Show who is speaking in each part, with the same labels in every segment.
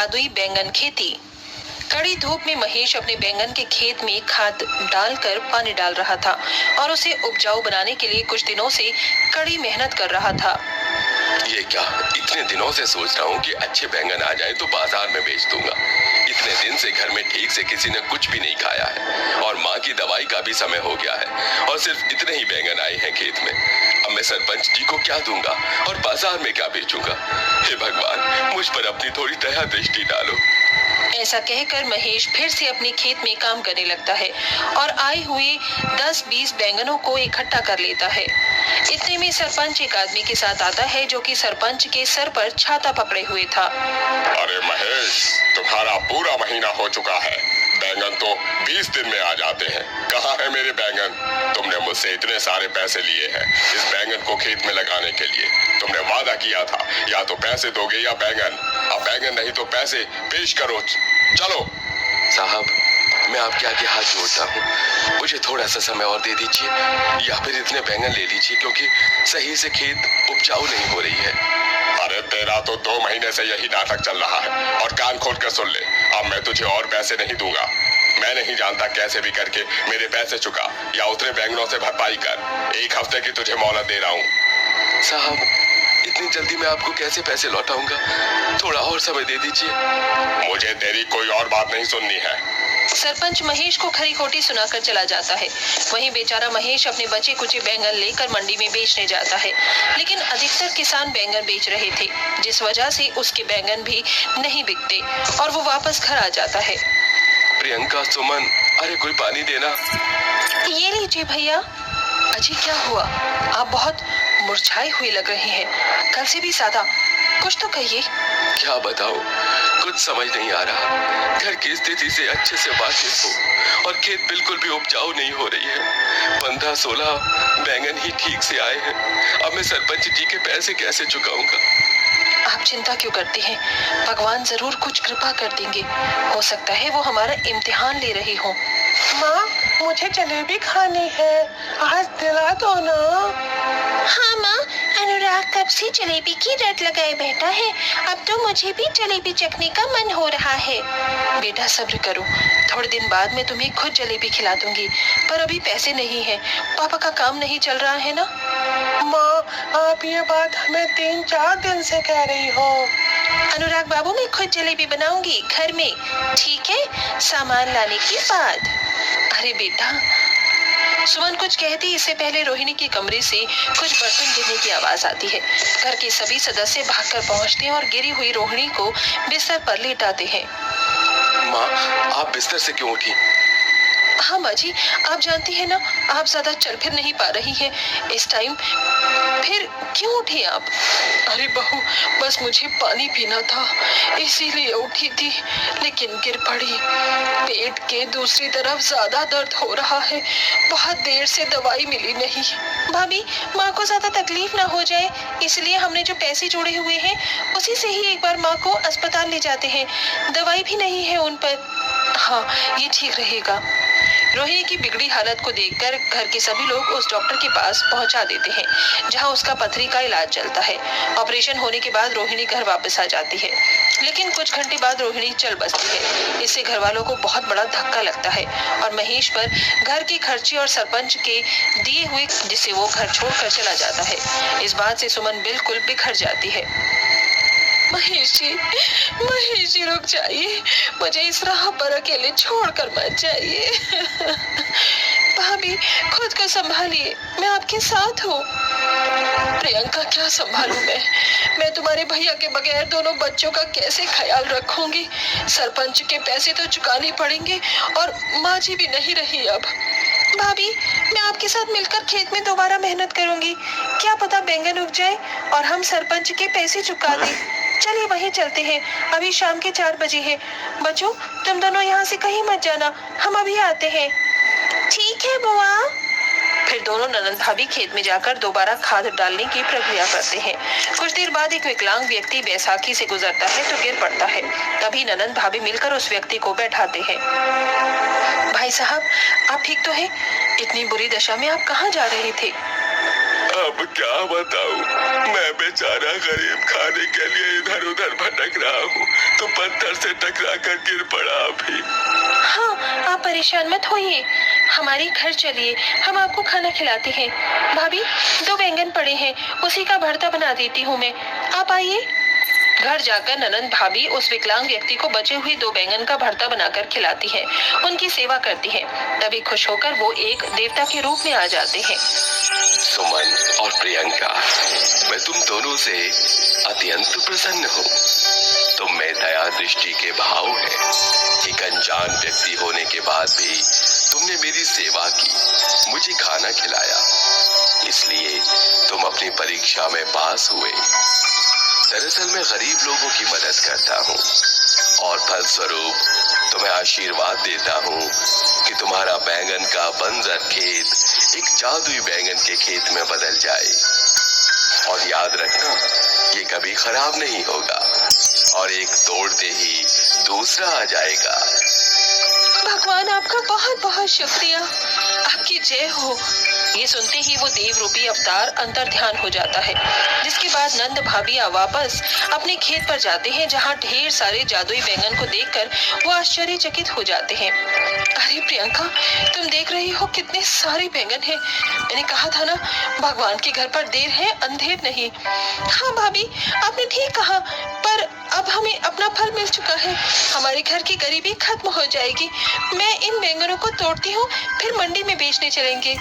Speaker 1: जादुई बैंगन खेती। कड़ी धूप में महेश अपने बैंगन के खेत में खाद डालकर पानी डाल रहा था और उसे उपजाऊ बनाने के लिए कुछ दिनों से कड़ी मेहनत कर रहा था।
Speaker 2: ये क्या, इतने दिनों से सोच रहा हूँ कि अच्छे बैंगन आ जाए तो बाजार में बेच दूंगा। इतने दिन से घर में ठीक से किसी ने कुछ भी नहीं खाया है और माँ की दवाई का भी समय हो गया है और सिर्फ इतने ही बैंगन आए हैं खेत में। अब मैं सरपंच जी को क्या दूंगा और बाजार में क्या बेचूंगा? हे भगवान, मुझ पर अपनी थोड़ी दया दृष्टि डालो।
Speaker 1: ऐसा कहकर महेश फिर से अपने खेत में काम करने लगता है और आए हुए 10-20 बैंगनों को इकट्ठा कर लेता है। इतने में सरपंच एक आदमी के साथ आता है जो कि सरपंच के सर पर छाता पकड़े हुए था।
Speaker 2: अरे महेश, तुम्हारा पूरा महीना हो चुका है, बैंगन तो 20 दिन में आ जाते हैं। कहाँ है मेरे बैंगन? तुमने मुझसे इतने सारे पैसे लिए हैं इस बैंगन को खेत में लगाने के लिए। तुमने वादा किया था या तो पैसे दोगे या बैंगन। अब बैंगन नहीं तो पैसे पेश करो। चलो। साहब, मैं आपके आगे हाथ जोड़ता हूँ, मुझे थोड़ा सा समय और दे दीजिए या फिर इतने बैंगन ले लीजिए क्योंकि सही से खेत उपजाऊ नहीं हो रही है। अरे तेरा तो 2 महीने से यही नाटक चल रहा है और कान खोल कर सुन ले, अब मैं तुझे और पैसे नहीं दूंगा। मैं नहीं जानता कैसे भी करके मेरे पैसे चुका या उतने बैंगनों से भरपाई कर। 1 हफ्ते की तुझे मोहलत दे रहा हूँ। साहब, इतनी जल्दी मैं आपको कैसे पैसे लौटाऊंगा? थोड़ा और समय दे दीजिए। मुझे तेरी कोई और बात नहीं सुननी है।
Speaker 1: सरपंच महेश को खरी खोटी सुनाकर चला जाता है। वहीं बेचारा महेश अपने बचे कुचे बैंगन लेकर मंडी में बेचने जाता है, लेकिन अधिकतर किसान बैंगन बेच रहे थे, जिस वजह से उसके बैंगन भी नहीं बिकते और वो वापस घर आ जाता है।
Speaker 2: प्रियंका, सुमन, अरे कोई पानी देना।
Speaker 1: ये लीजिए भैया। अजी, क्या हुआ? आप बहुत मुरझाए हुए लग रहे हैं, कल से भी ज्यादा। कुछ तो कहिए।
Speaker 2: क्या बताऊं, कुछ समझ नहीं आ रहा। घर की स्थिति से अच्छे से वाकिफ हूँ और खेत बिल्कुल भी उपजाऊ नहीं हो रही है। 15-16 बैंगन ही ठीक से आए हैं। अब मैं सरपंच जी के पैसे कैसे चुकाऊंगा?
Speaker 1: आप चिंता क्यों करते हैं? भगवान जरूर कुछ कृपा कर देंगे। हो सकता है वो हमारा इम्तिहान ले रही हो।
Speaker 3: माँ, मुझे जलेबी खानी है, आज दिला दो ना।
Speaker 4: हाँ माँ, अनुराग कब से जलेबी की रट लगाए बैठा है, अब तो मुझे भी जलेबी चखने का मन हो रहा है।
Speaker 1: बेटा सब्र करो, थोड़े दिन बाद मैं तुम्हें खुद जलेबी खिला दूंगी, पर अभी पैसे नहीं है। पापा का काम नहीं चल रहा है ना।
Speaker 3: माँ, आप ये बात हमें 3-4 दिन से कह रही हो।
Speaker 4: अनुराग बाबू, मैं खुद जलेबी बनाऊंगी घर में, ठीक है, सामान लाने के बाद।
Speaker 1: अरे बेटा, सुमन कुछ कहती इससे पहले रोहिणी के कमरे से कुछ बर्तन गिरने की आवाज आती है। घर के सभी सदस्य भागकर पहुंचते हैं और गिरी हुई रोहिणी को बिस्तर पर लेटाते हैं।
Speaker 2: माँ, आप बिस्तर से क्यों उठी?
Speaker 1: हाँ माँ जी, आप जानती है ना, आप ज्यादा चल फिर नहीं पा रही हैं इस टाइम, फिर क्यों उठी आप? अरे बहू, बस मुझे पानी पीना था इसीलिए उठी थी, लेकिन गिर पड़ी। पेट के दूसरी तरफ ज्यादा दर्द हो रहा है, बहुत देर से दवाई मिली नहीं।
Speaker 4: भाभी, माँ को ज्यादा तकलीफ ना हो जाए, इसलिए हमने जो पैसे जोड़े हुए हैं उसी से ही एक बार माँ को अस्पताल ले जाते हैं, दवाई भी नहीं है उन पर।
Speaker 1: हाँ, ये ठीक रहेगा। रोहिणी की बिगड़ी हालत को देखकर घर के सभी लोग उस डॉक्टर के पास पहुंचा देते हैं, जहां उसका पथरी का इलाज चलता है। ऑपरेशन होने के बाद रोहिणी घर वापस आ जाती है, लेकिन कुछ घंटे बाद रोहिणी चल बसती है। इससे घर वालों को बहुत बड़ा धक्का लगता है और महेश पर घर के खर्चे और सरपंच के दिए हुए, जिससे वो घर छोड़कर चला जाता है। इस बात से सुमन बिल्कुल बिखर जाती है। महेश जी रुक जाइए, मुझे इस राह पर अकेले छोड़कर मत जाइए। भाभी, खुद को संभालिए, मैं आपके साथ हूँ। प्रियंका, क्या संभालूं मैं तुम्हारे भैया के बगैर दोनों बच्चों का कैसे ख्याल रखूंगी? सरपंच के पैसे तो चुकाने पड़ेंगे और माँ जी भी नहीं रही अब।
Speaker 4: भाभी, मैं आपके साथ मिलकर खेत में दोबारा मेहनत करूंगी, क्या पता बैंगन उग जाए और हम सरपंच के पैसे चुका दें। चलिए वहीं चलते हैं, अभी शाम के 4 बजे हैं। बच्चों, तुम दोनों यहाँ से कहीं मत जाना, हम अभी आते हैं। ठीक है बुआ।
Speaker 1: फिर दोनों ननंद भाभी खेत में जाकर दोबारा खाद डालने की प्रक्रिया करते हैं। कुछ देर बाद एक विकलांग व्यक्ति बैसाखी से गुजरता है तो गिर पड़ता है। तभी ननंद भाभी मिलकर उस व्यक्ति को बैठाते हैं। भाई साहब, आप ठीक तो हैं? इतनी बुरी दशा में आप कहाँ जा रहे थे?
Speaker 2: अब क्या बताऊं, मैं बेचारा गरीब खाने के लिए इधर उधर भटक रहा हूँ तो पत्थर से टकरा कर गिर पड़ा अभी।
Speaker 4: हाँ, आप परेशान मत होइए, हमारे घर चलिए, हम आपको खाना खिलाते हैं। भाभी, 2 बैंगन पड़े हैं, उसी का भरता बना देती हूँ मैं, आप आइए। घर जाकर ननंद भाभी उस विकलांग व्यक्ति को बचे हुए 2 बैंगन का भरता बनाकर खिलाती है, उनकी सेवा करती है। तभी खुश होकर वो एक देवता के रूप में आ जाते हैं।
Speaker 2: सुमन और प्रियंका, मैं तुम दोनों से अत्यंत प्रसन्न हूँ। तुम में दया दृष्टि के भाव है। एक अनजान व्यक्ति होने के बाद भी तुमने मेरी सेवा की, मुझे खाना खिलाया, इसलिए तुम अपनी परीक्षा में पास हुए। दरअसल मैं गरीब लोगों की मदद करता हूँ और फलस्वरूप तुम्हें आशीर्वाद देता हूँ कि तुम्हारा बैंगन का बंजर खेत एक जादुई बैंगन के खेत में बदल जाए। और याद रखना, ये कभी खराब नहीं होगा और एक तोड़ते ही दूसरा आ जाएगा।
Speaker 4: भगवान, आपका बहुत बहुत शुक्रिया, आपकी जय हो। ये सुनते ही वो देव रूपी अवतार अंतर ध्यान हो जाता है, जिसके बाद नंद भाभी वापस अपने खेत पर जाते हैं, जहाँ ढेर सारे जादुई बैंगन को देखकर वो आश्चर्यचकित हो जाते हैं। अरे प्रियंका, तुम देख रही हो कितने सारे बैंगन हैं। मैंने कहा था ना, भगवान के घर पर देर है अंधेर नहीं। हाँ भाभी, आपने ठीक कहा, पर अब हमें अपना फल मिल चुका है, हमारे घर की गरीबी खत्म हो जाएगी। मैं इन बैंगनों को तोड़ती हूँ, फिर मंडी में बेचने चलेंगे।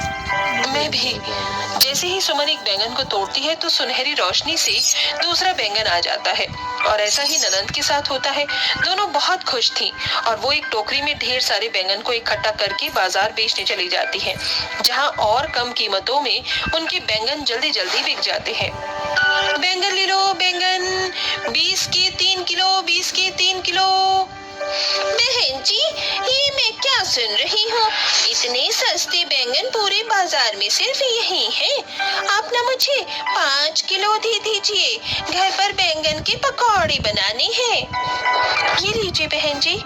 Speaker 4: मैं भी। जैसे ही सुमन एक बैंगन को तोड़ती है तो सुनहरी रोशनी से दूसरा बैंगन आ जाता है, और ऐसा ही ननंद के साथ होता है। दोनों बहुत खुश थीं और वो एक टोकरी में ढेर सारे बैंगन को इकट्ठा करके बाजार बेचने चली जाती हैं, जहाँ और कम कीमतों में उनके बैंगन जल्दी जल्दी बिक जाते हैं। बैंगन ले लो, बैंगन 20 के 3 किलो, 20 के 3 किलो। बहन जी, ये मैं क्या सुन रही हूँ, इतने सस्ते बैंगन पूरे बाजार में सिर्फ यही हैं। आप ना मुझे 5 किलो दे दीजिए, घर पर बैंगन के पकौड़े बनाने हैं। ये लीजिए बहन जी।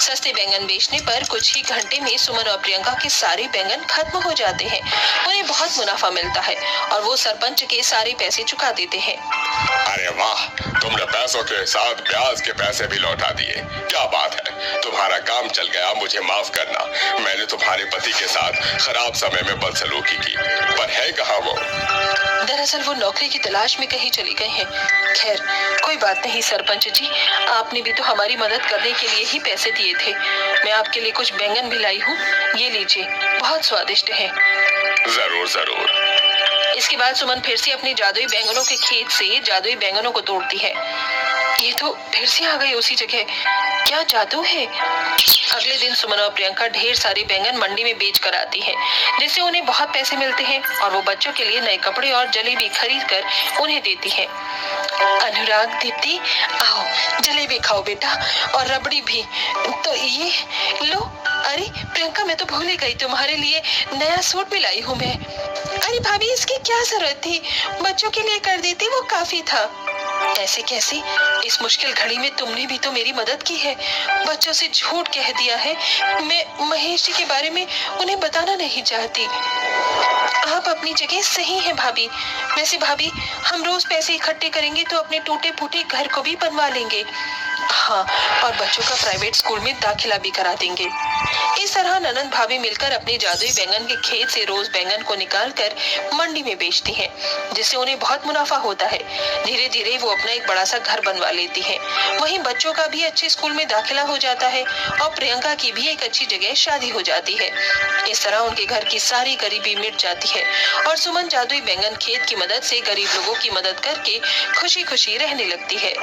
Speaker 4: सस्ते बैंगन बेचने पर कुछ ही घंटे में सुमन और प्रियंका के सारे बैंगन खत्म हो जाते हैं। उन्हें बहुत मुनाफा मिलता है और वो सरपंच के सारे पैसे चुका देते हैं।
Speaker 2: अरे वाह, तुमने पैसों के साथ ब्याज के पैसे भी लौटा दिए, क्या बात है। तुम्हारा काम चल गया, मुझे माफ करना। मैंने तुम्हारे पति के साथ खराब समय में बदसलूकी की, पर है कहाँ वो?
Speaker 4: दरअसल वो नौकरी की तलाश में कहीं चली गई हैं। खैर, कोई बात नहीं सरपंच जी, आपने भी तो हमारी मदद करने के लिए ही पैसे दिए थे। मैं आपके लिए कुछ बैंगन भी लाई हूँ, ये लीजिए, बहुत स्वादिष्ट है।
Speaker 2: जरूर जरूर।
Speaker 4: इसके बाद सुमन फिर से अपने जादुई बैंगनों के खेत से जादुई बैंगनों को तोड़ती है। ये तो फिर से आ गई उसी जगह, क्या जादू है। अगले दिन सुमन और प्रियंका ढेर सारे बैंगन मंडी में बेच कर आती हैं, जिससे उन्हें बहुत पैसे मिलते हैं और वो बच्चों के लिए नए कपड़े और जलेबी खरीद कर उन्हें देती हैं। अनुराग, दीप्ति, आओ जलेबी खाओ बेटा, और रबड़ी भी। तो ये लो। अरे प्रियंका, मैं तो भूल ही गई, तुम्हारे लिए नया सूट भी लाई हूँ मैं। अरे भाभी, इसकी क्या जरूरत थी, बच्चों के लिए कर देती, वो काफी था। ऐसे कैसे, इस मुश्किल घड़ी में तुमने भी तो मेरी मदद की है, बच्चों से झूठ कह दिया है। मैं महेश जी के बारे में उन्हें बताना नहीं चाहती। आप अपनी जगह सही हैं भाभी। वैसे भाभी, हम रोज पैसे इकट्ठे करेंगे तो अपने टूटे फूटे घर को भी बनवा लेंगे। हाँ, और बच्चों का प्राइवेट स्कूल में दाखिला भी करा देंगे। इस तरह ननंद भाभी मिलकर अपने जादुई बैंगन के खेत से रोज बैंगन को निकालकर मंडी में बेचती हैं, जिससे उन्हें बहुत मुनाफा होता है। धीरे धीरे वो अपना एक बड़ा सा घर बनवा लेती हैं। वहीं बच्चों का भी अच्छे स्कूल में दाखिला हो जाता है और प्रियंका की भी एक अच्छी जगह शादी हो जाती है। इस तरह उनके घर की सारी गरीबी मिट जाती है और सुमन जादुई बैंगन खेत की मदद से गरीब लोगों की मदद करके खुशी खुशी रहने लगती है।